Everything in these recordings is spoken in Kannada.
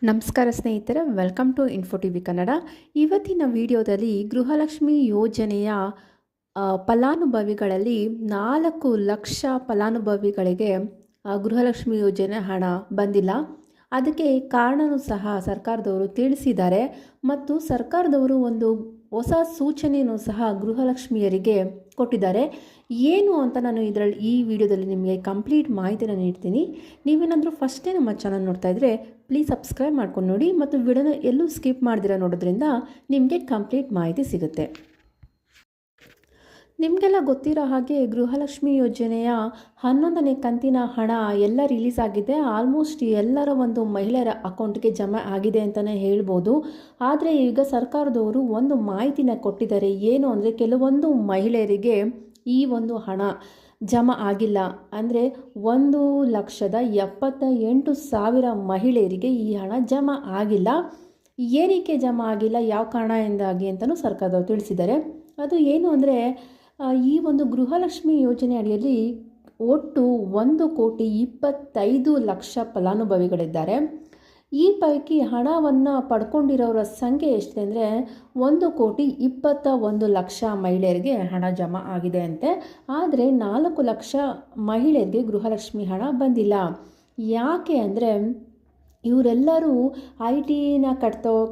ನಮಸ್ಕಾರ ಸ್ನೇಹಿತರೆ, welcome to info T V Kannada. ಇವತ್ತಿನ ವಿಡಿಯೋದಲ್ಲಿ ಗೃಹಲಕ್ಷ್ಮಿ ಯೋಜನೆಯ ಫಲಾನುಭವಿಗಳಲ್ಲಿ 4 ಲಕ್ಷ ಫಲಾನುಭವಿಗಳಿಗೆ ಗೃಹಲಕ್ಷ್ಮಿ ಯೋಜನೆ ಹಣ ಬಂದಿಲ್ಲ. ಅದಕ್ಕೆ ಕಾರಣವೂ ಸಹ ಸರ್ಕಾರದವರು ತಿಳಿಸಿದ್ದಾರೆ ಮತ್ತು ಸರ್ಕಾರದವರು ಒಂದು ಹೊಸ ಸೂಚನೆಯೂ ಸಹ ಗೃಹಲಕ್ಷ್ಮಿಯರಿಗೆ ಕೊಟ್ಟಿದ್ದಾರೆ. ಏನು ಅಂತ ನಾನು ಈ ವಿಡಿಯೋದಲ್ಲಿ ನಿಮಗೆ ಕಂಪ್ಲೀಟ್ ಮಾಹಿತಿನ ನೀಡ್ತೀನಿ. ನೀವೇನಾದರೂ ಫಸ್ಟೇ ನಮ್ಮ ಚಾನಲ್ ನೋಡ್ತಾ ಇದ್ದರೆ ಪ್ಲೀಸ್ ಸಬ್ಸ್ಕ್ರೈಬ್ ಮಾಡ್ಕೊಂಡು ನೋಡಿ ಮತ್ತು ವಿಡಿಯೋನ ಎಲ್ಲೂ ಸ್ಕಿಪ್ ಮಾಡ್ದಿರ ನೋಡೋದ್ರಿಂದ ನಿಮಗೆ ಕಂಪ್ಲೀಟ್ ಮಾಹಿತಿ ಸಿಗುತ್ತೆ. ನಿಮಗೆಲ್ಲ ಗೊತ್ತಿರೋ ಹಾಗೆ ಗೃಹಲಕ್ಷ್ಮಿ ಯೋಜನೆಯ 11ನೇ ಕಂತಿನ ಹಣ ಎಲ್ಲ ರಿಲೀಸ್ ಆಗಿದೆ. ಆಲ್ಮೋಸ್ಟ್ ಎಲ್ಲರ ಒಂದು ಮಹಿಳೆಯರ ಅಕೌಂಟ್ಗೆ ಜಮಾ ಆಗಿದೆ ಅಂತಲೇ ಹೇಳ್ಬೋದು. ಆದರೆ ಈಗ ಸರ್ಕಾರದವರು ಒಂದು ಮಾಹಿತಿನ ಕೊಟ್ಟಿದ್ದಾರೆ. ಏನು ಅಂದರೆ ಕೆಲವೊಂದು ಮಹಿಳೆಯರಿಗೆ ಈ ಒಂದು ಹಣ ಜಮಾ ಆಗಿಲ್ಲ. ಅಂದರೆ 1,78,000 ಮಹಿಳೆಯರಿಗೆ ಈ ಹಣ ಜಮಾ ಆಗಿಲ್ಲ. ಏನಕ್ಕೆ ಜಮಾ ಆಗಿಲ್ಲ, ಯಾವ ಕಾರಣದಿಂದಾಗಿ ಅಂತಲೂ ಸರ್ಕಾರದವರು ತಿಳಿಸಿದ್ದಾರೆ. ಅದು ಏನು ಅಂದರೆ ಈ ಒಂದು ಗೃಹಲಕ್ಷ್ಮಿ ಯೋಜನೆ ಅಡಿಯಲ್ಲಿ ಒಟ್ಟು 1,25,00,000 ಫಲಾನುಭವಿಗಳಿದ್ದಾರೆ. ಈ ಪೈಕಿ ಹಣವನ್ನು ಪಡ್ಕೊಂಡಿರೋರ ಸಂಖ್ಯೆ ಎಷ್ಟಿದೆ ಅಂದರೆ 1,21,00,000 ಮಹಿಳೆಯರಿಗೆ ಹಣ ಜಮಾ ಆಗಿದೆ ಅಂತೆ. ಆದರೆ 4 ಲಕ್ಷ ಮಹಿಳೆಯರಿಗೆ ಗೃಹಲಕ್ಷ್ಮಿ ಹಣ ಬಂದಿಲ್ಲ. ಯಾಕೆ ಅಂದರೆ ಇವರೆಲ್ಲರೂ IT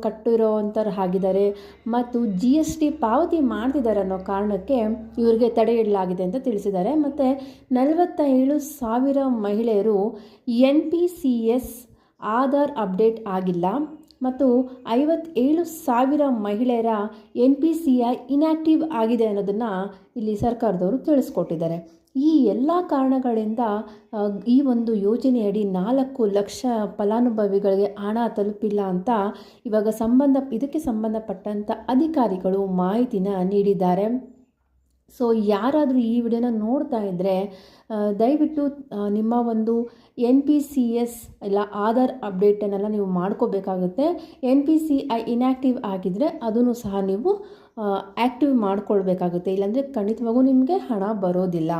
ಕಟ್ಟಿರೋ ಅಂಥವ್ರು ಆಗಿದ್ದಾರೆ ಮತ್ತು GST ಪಾವತಿ ಮಾಡ್ತಿದ್ದಾರೆ ಅನ್ನೋ ಕಾರಣಕ್ಕೆ ಇವರಿಗೆ ತಡೆ ಇಡಲಾಗಿದೆ ಅಂತ ತಿಳಿಸಿದ್ದಾರೆ. ಮತ್ತು 47,000 ಮಹಿಳೆಯರು NPCS ಆಧಾರ್ ಅಪ್ಡೇಟ್ ಆಗಿಲ್ಲ ಮತ್ತು 57,000 ಮಹಿಳೆಯರ NPCI ಇನ್ಯಾಕ್ಟಿವ್ ಆಗಿದೆ ಅನ್ನೋದನ್ನು ಇಲ್ಲಿ ಸರ್ಕಾರದವರು ತಿಳಿಸ್ಕೊಟ್ಟಿದ್ದಾರೆ. ಈ ಎಲ್ಲ ಕಾರಣಗಳಿಂದ ಈ ಒಂದು ಯೋಜನೆಯಡಿ 4 ಲಕ್ಷ ಫಲಾನುಭವಿಗಳಿಗೆ ಹಣ ತಲುಪಿಲ್ಲ ಅಂತ ಇವಾಗ ಇದಕ್ಕೆ ಸಂಬಂಧಪಟ್ಟಂಥ ಅಧಿಕಾರಿಗಳು ಮಾಹಿತಿನ ನೀಡಿದ್ದಾರೆ. ಸೊ ಯಾರಾದರೂ ಈ ವಿಡಿಯೋನ ನೋಡ್ತಾ ಇದ್ದರೆ ದಯವಿಟ್ಟು ನಿಮ್ಮ ಒಂದು NPCS ಇಲ್ಲ ಆಧಾರ್ ಅಪ್ಡೇಟನ್ನೆಲ್ಲ ನೀವು ಮಾಡ್ಕೋಬೇಕಾಗುತ್ತೆ. NPCI ಇನ್ಯಾಕ್ಟಿವ್ ಆಗಿದ್ದರೆ ಅದನ್ನು ಸಹ ನೀವು ಆ್ಯಕ್ಟಿವ್ ಮಾಡ್ಕೊಳ್ಬೇಕಾಗುತ್ತೆ. ಇಲ್ಲಾಂದರೆ ಖಂಡಿತವಾಗೂ ನಿಮಗೆ ಹಣ ಬರೋದಿಲ್ಲ.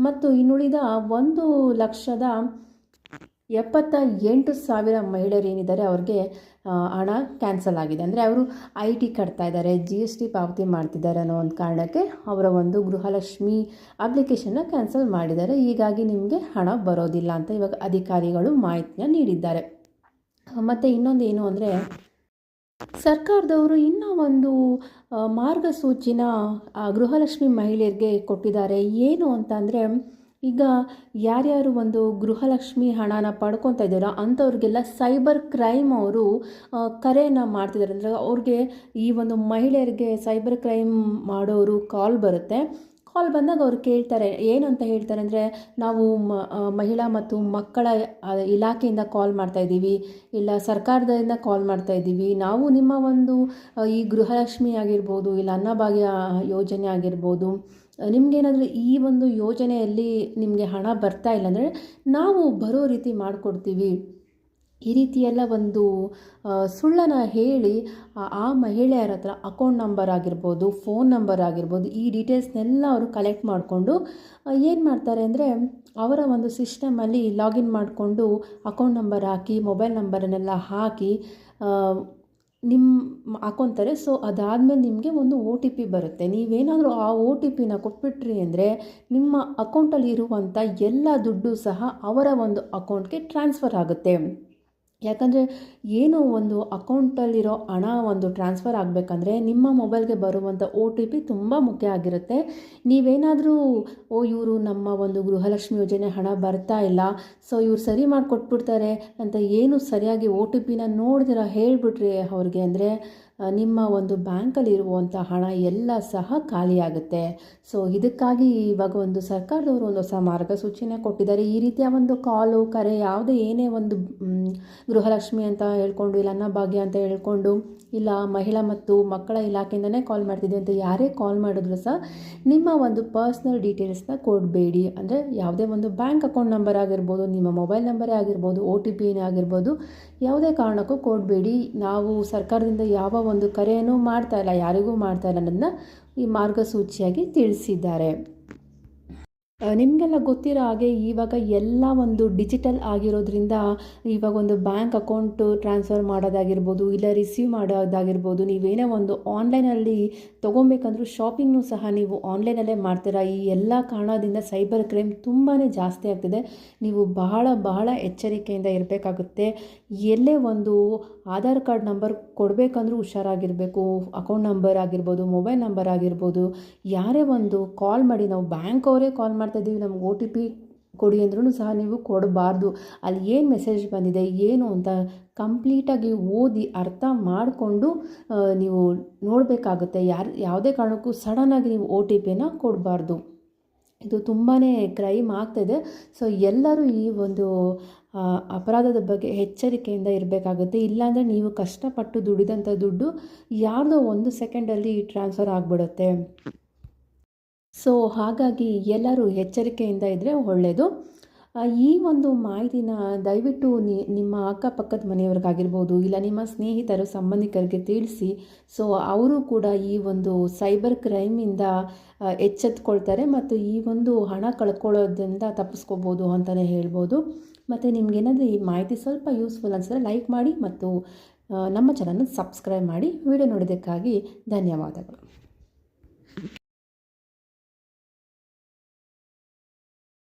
ಮತ್ತು ಇನ್ನುಳಿದ 1,78,000 ಮಹಿಳೆಯರು ಏನಿದ್ದಾರೆ ಅವ್ರಿಗೆ ಹಣ ಕ್ಯಾನ್ಸಲ್ ಆಗಿದೆ. ಅಂದರೆ ಅವರು IT ಕಟ್ತಾ ಇದ್ದಾರೆ, GST ಪಾವತಿ ಮಾಡ್ತಿದ್ದಾರೆ ಅನ್ನೋ ಒಂದು ಕಾರಣಕ್ಕೆ ಅವರ ಒಂದು ಗೃಹಲಕ್ಷ್ಮಿ ಅಪ್ಲಿಕೇಶನ್ನ ಕ್ಯಾನ್ಸಲ್ ಮಾಡಿದ್ದಾರೆ. ಹೀಗಾಗಿ ನಿಮಗೆ ಹಣ ಬರೋದಿಲ್ಲ ಅಂತ ಇವಾಗ ಅಧಿಕಾರಿಗಳು ಮಾಹಿತಿನ ನೀಡಿದ್ದಾರೆ. ಮತ್ತು ಇನ್ನೊಂದು ಏನು ಅಂದರೆ ಸರ್ಕಾರದವರು ಇನ್ನೂ ಒಂದು ಮಾರ್ಗಸೂಚಿನ ಗೃಹಲಕ್ಷ್ಮಿ ಮಹಿಳೆಯರಿಗೆ ಕೊಟ್ಟಿದ್ದಾರೆ. ಏನು ಅಂತಂದರೆ ಈಗ ಯಾರ್ಯಾರು ಒಂದು ಗೃಹಲಕ್ಷ್ಮಿ ಹಣನ ಪಡ್ಕೊತಾ ಇದ್ದಾರೋ ಅಂಥವ್ರಿಗೆಲ್ಲ ಸೈಬರ್ ಕ್ರೈಮ್ ಅವರು ಕರೆಯನ್ನು ಮಾಡ್ತಿದ್ದಾರೆ. ಅಂದರೆ ಅವ್ರಿಗೆ ಈ ಒಂದು ಮಹಿಳೆಯರಿಗೆ ಸೈಬರ್ ಕ್ರೈಮ್ ಮಾಡೋರು ಕಾಲ್ ಬರುತ್ತೆ. ಕಾಲ್ ಬಂದಾಗ ಅವ್ರು ಕೇಳ್ತಾರೆ, ಏನು ಅಂತ ಹೇಳ್ತಾರೆ ಅಂದರೆ ನಾವು ಮಹಿಳಾ ಮತ್ತು ಮಕ್ಕಳ ಇಲಾಖೆಯಿಂದ ಕಾಲ್ ಮಾಡ್ತಾಯಿದ್ದೀವಿ, ಇಲ್ಲ ಸರ್ಕಾರದಿಂದ ಕಾಲ್ ಮಾಡ್ತಾಯಿದ್ದೀವಿ, ನಾವು ನಿಮ್ಮ ಒಂದು ಈ ಗೃಹಲಕ್ಷ್ಮಿ ಆಗಿರ್ಬೋದು ಇಲ್ಲ ಅನ್ನಭಾಗ್ಯ ಯೋಜನೆ ಆಗಿರ್ಬೋದು, ನಿಮಗೇನಾದರೂ ಈ ಒಂದು ಯೋಜನೆಯಲ್ಲಿ ನಿಮಗೆ ಹಣ ಬರ್ತಾ ಇಲ್ಲ ಅಂದರೆ ನಾವು ಬರೋ ರೀತಿ ಮಾಡಿಕೊಡ್ತೀವಿ. ಈ ರೀತಿಯೆಲ್ಲ ಒಂದು ಸುಳ್ಳನ್ನು ಹೇಳಿ ಆ ಮಹಿಳೆಯರ ಹತ್ರ ಅಕೌಂಟ್ ನಂಬರ್ ಆಗಿರ್ಬೋದು, ಫೋನ್ ನಂಬರ್ ಆಗಿರ್ಬೋದು, ಈ ಡೀಟೇಲ್ಸ್ನೆಲ್ಲ ಅವರು ಕಲೆಕ್ಟ್ ಮಾಡಿಕೊಂಡು ಏನು ಮಾಡ್ತಾರೆ ಅಂದರೆ ಅವರ ಒಂದು ಸಿಸ್ಟಮಲ್ಲಿ ಲಾಗಿನ್ ಮಾಡಿಕೊಂಡು ಅಕೌಂಟ್ ನಂಬರ್ ಹಾಕಿ ಮೊಬೈಲ್ ನಂಬರನ್ನೆಲ್ಲ ಹಾಕಿ ಹಾಕ್ಕೊತಾರೆ. ಸೊ ಅದಾದಮೇಲೆ ನಿಮಗೆ ಒಂದು OTP ಬರುತ್ತೆ. ನೀವೇನಾದರೂ ಆ OTPನ ಕೊಟ್ಬಿಟ್ರಿ ಅಂದರೆ ನಿಮ್ಮ ಅಕೌಂಟಲ್ಲಿ ಇರುವಂಥ ಎಲ್ಲ ದುಡ್ಡು ಸಹ ಅವರ ಒಂದು ಅಕೌಂಟ್ಗೆ ಟ್ರಾನ್ಸ್ಫರ್ ಆಗುತ್ತೆ. ಯಾಕಂದರೆ ಏನು ಒಂದು ಅಕೌಂಟಲ್ಲಿರೋ ಹಣ ಒಂದು ಟ್ರಾನ್ಸ್ಫರ್ ಆಗಬೇಕಂದ್ರೆ ನಿಮ್ಮ ಮೊಬೈಲ್ಗೆ ಬರುವಂಥ OTP ತುಂಬ ಮುಖ್ಯ ಆಗಿರುತ್ತೆ. ನೀವೇನಾದರೂ ಇವರು ನಮ್ಮ ಒಂದು ಗೃಹಲಕ್ಷ್ಮಿ ಯೋಜನೆ ಹಣ ಬರ್ತಾ ಇಲ್ಲ, ಸೊ ಇವ್ರು ಸರಿ ಮಾಡಿಕೊಟ್ಬಿಡ್ತಾರೆ ಅಂತ ಏನು ಸರಿಯಾಗಿ OTPನ ನೋಡ್ದಿರ ಹೇಳಿಬಿಟ್ರಿ ಅವ್ರಿಗೆ ಅಂದರೆ ನಿಮ್ಮ ಒಂದು ಬ್ಯಾಂಕಲ್ಲಿರುವಂಥ ಹಣ ಎಲ್ಲ ಸಹ ಖಾಲಿಯಾಗುತ್ತೆ. ಸೊ ಇದಕ್ಕಾಗಿ ಇವಾಗ ಒಂದು ಸರ್ಕಾರದವರು ಒಂದು ಹೊಸ ಮಾರ್ಗಸೂಚಿನ ಕೊಟ್ಟಿದ್ದಾರೆ. ಈ ರೀತಿಯ ಒಂದು ಕಾಲು ಕರೆ ಯಾವುದೇ ಏನೇ ಒಂದು ಗೃಹಲಕ್ಷ್ಮಿ ಅಂತ ಹೇಳ್ಕೊಂಡು ಇಲ್ಲ ಅನ್ನಭಾಗ್ಯ ಅಂತ ಹೇಳ್ಕೊಂಡು ಇಲ್ಲ ಮಹಿಳಾ ಮತ್ತು ಮಕ್ಕಳ ಇಲಾಖೆಯಿಂದನೇ ಕಾಲ್ ಮಾಡ್ತಿದ್ದೀವಿ ಅಂತ ಯಾರೇ ಕಾಲ್ ಮಾಡಿದ್ರು ಸಹ ನಿಮ್ಮ ಒಂದು ಪರ್ಸ್ನಲ್ ಡೀಟೇಲ್ಸ್ನ ಕೊಡಬೇಡಿ. ಅಂದರೆ ಯಾವುದೇ ಒಂದು ಬ್ಯಾಂಕ್ ಅಕೌಂಟ್ ನಂಬರ್ ಆಗಿರ್ಬೋದು, ನಿಮ್ಮ ಮೊಬೈಲ್ ನಂಬರೇ ಆಗಿರ್ಬೋದು, OTPನೇ ಆಗಿರ್ಬೋದು, ಯಾವುದೇ ಕಾರಣಕ್ಕೂ ಕೊಡಬೇಡಿ. ನಾವು ಸರ್ಕಾರದಿಂದ ಯಾವ ಒಂದು ಕರೆಯನ್ನು ಮಾಡ್ತಾ ಇಲ್ಲ, ಯಾರಿಗೂ ಮಾಡ್ತಾ ಇಲ್ಲ ಅನ್ನೋದನ್ನ ಈ ಮಾರ್ಗಸೂಚಿಯಾಗಿ ತಿಳಿಸಿದ್ದಾರೆ. ನಿಮಗೆಲ್ಲ ಗೊತ್ತಿರೋ ಹಾಗೆ ಇವಾಗ ಎಲ್ಲ ಒಂದು ಡಿಜಿಟಲ್ ಆಗಿರೋದ್ರಿಂದ ಇವಾಗ ಒಂದು ಬ್ಯಾಂಕ್ ಅಕೌಂಟು ಟ್ರಾನ್ಸ್ಫರ್ ಮಾಡೋದಾಗಿರ್ಬೋದು, ಇಲ್ಲ ರಿಸೀವ್ ಮಾಡೋದಾಗಿರ್ಬೋದು, ನೀವೇನೇ ಒಂದು ಆನ್ಲೈನಲ್ಲಿ ತೊಗೊಬೇಕಂದ್ರೂ ಶಾಪಿಂಗ್ನೂ ಸಹ ನೀವು ಆನ್ಲೈನಲ್ಲೇ ಮಾಡ್ತೀರಾ. ಈ ಎಲ್ಲ ಕಾರಣದಿಂದ ಸೈಬರ್ ಕ್ರೈಮ್ ತುಂಬಾ ಜಾಸ್ತಿ ಆಗ್ತಿದೆ. ನೀವು ಬಹಳ ಎಚ್ಚರಿಕೆಯಿಂದ ಇರಬೇಕಾಗುತ್ತೆ. ಎಲ್ಲೇ ಒಂದು ಆಧಾರ್ ಕಾರ್ಡ್ ನಂಬರ್ ಕೊಡಬೇಕಂದ್ರೂ ಹುಷಾರಾಗಿರಬೇಕು. ಅಕೌಂಟ್ ನಂಬರ್ ಆಗಿರ್ಬೋದು, ಮೊಬೈಲ್ ನಂಬರ್ ಆಗಿರ್ಬೋದು, ಯಾರೇ ಒಂದು ಕಾಲ್ ಮಾಡಿ, ನಾವು ಬ್ಯಾಂಕ್ ಅವರೇ ಕಾಲ್ ಮಾಡ್ತಾಯಿದ್ದೀವಿ, ನಮ್ಗೆ OTP ಕೊಡಿ ಅಂದ್ರೂ ಸಹ ನೀವು ಕೊಡಬಾರ್ದು. ಅಲ್ಲಿ ಏನು ಮೆಸೇಜ್ ಬಂದಿದೆ ಏನು ಅಂತ ಕಂಪ್ಲೀಟಾಗಿ ಓದಿ ಅರ್ಥ ಮಾಡಿಕೊಂಡು ನೀವು ನೋಡಬೇಕಾಗುತ್ತೆ. ಯಾವುದೇ ಕಾರಣಕ್ಕೂ ಸಡನ್ನಾಗಿ ನೀವು OTPನ ಕೊಡಬಾರ್ದು. ಇದು ತುಂಬಾ ಕ್ರೈಮ್ ಆಗ್ತಾಯಿದೆ. ಸೊ ಎಲ್ಲರೂ ಈ ಒಂದು ಅಪರಾಧದ ಬಗ್ಗೆ ಎಚ್ಚರಿಕೆಯಿಂದ ಇರಬೇಕಾಗುತ್ತೆ. ಇಲ್ಲಾಂದರೆ ನೀವು ಕಷ್ಟಪಟ್ಟು ದುಡಿದಂಥ ದುಡ್ಡು ಯಾರ್ದೋ 1 ಸೆಕೆಂಡಲ್ಲಿ ಟ್ರಾನ್ಸ್ಫರ್ ಆಗಿಬಿಡುತ್ತೆ. ಸೊ ಹಾಗಾಗಿ ಎಲ್ಲರೂ ಎಚ್ಚರಿಕೆಯಿಂದ ಇದ್ದರೆ ಒಳ್ಳೆಯದು. ಈ ಒಂದು ಮಾಹಿತಿನ ದಯವಿಟ್ಟು ನಿಮ್ಮ ಅಕ್ಕಪಕ್ಕದ ಮನೆಯವ್ರಿಗಾಗಿರ್ಬೋದು, ಇಲ್ಲ ನಿಮ್ಮ ಸ್ನೇಹಿತರು ಸಂಬಂಧಿಕರಿಗೆ ತಿಳಿಸಿ. ಸೊ ಅವರು ಕೂಡ ಈ ಒಂದು ಸೈಬರ್ ಕ್ರೈಮಿಂದ ಎಚ್ಚೆತ್ಕೊಳ್ತಾರೆ ಮತ್ತು ಈ ಒಂದು ಹಣ ಕಳ್ಕೊಳ್ಳೋದ್ರಿಂದ ತಪ್ಪಿಸ್ಕೋಬೋದು ಅಂತಲೇ ಹೇಳ್ಬೋದು. ಮತ್ತು ನಿಮಗೇನಾದರೂ ಈ ಮಾಹಿತಿ ಸ್ವಲ್ಪ ಯೂಸ್ಫುಲ್ ಅನಿಸಿದ್ರೆ ಲೈಕ್ ಮಾಡಿ ಮತ್ತು ನಮ್ಮ ಚಾನಲ್ನ ಸಬ್ಸ್ಕ್ರೈಬ್ ಮಾಡಿ. ವಿಡಿಯೋ ನೋಡೋದಕ್ಕಾಗಿ ಧನ್ಯವಾದಗಳು.